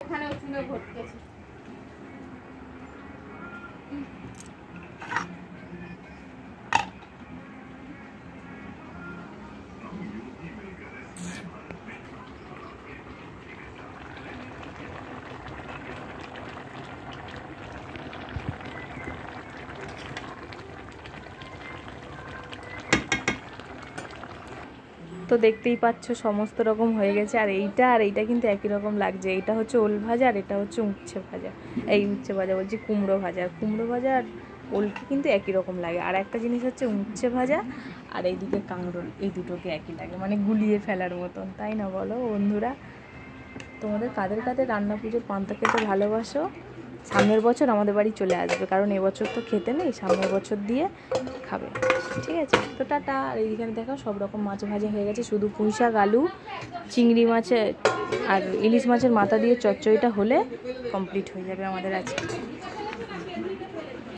এখানেও চুনে ভর্তি। তো দেখতেই পাচ্ছ সমস্ত রকম হয়ে গেছে। আর এইটা কিন্তু একই রকম লাগছে। এইটা হচ্ছে ওল ভাজা আর এটা হচ্ছে উচ্ছে ভাজা। উচ্ছে ভাজা বলছি, কুমড়ো ভাজা। কুমড়ো ভাজা আর ওলকে কিন্তু একই রকম লাগে। আর একটা জিনিস হচ্ছে উচ্ছে ভাজা আর এইদিকে কাঁকরোল, এই দুটোকে একই লাগে, মানে গুলিয়ে ফেলার মতন, তাই না বলো বন্ধুরা? তোমাদের কাদের কাদের রান্না পুজোর পান্তা খেতে ভালোবাসো? সামনের বছর আমাদের বাড়ি চলে আসবে, কারণ এবছর তো খেতে নেই, সামনের বছর দিয়ে খাবে, ঠিক আছে? তো টাটা। আর এইখানে দেখো সব রকম মাছ ভাজা হয়ে গেছে, শুধু পুঁই শাক, আলু, চিংড়ি মাছের আর ইলিশ মাছের মাথা দিয়ে চচ্চড়িটা হলে কমপ্লিট হয়ে যাবে আমাদের আজকে।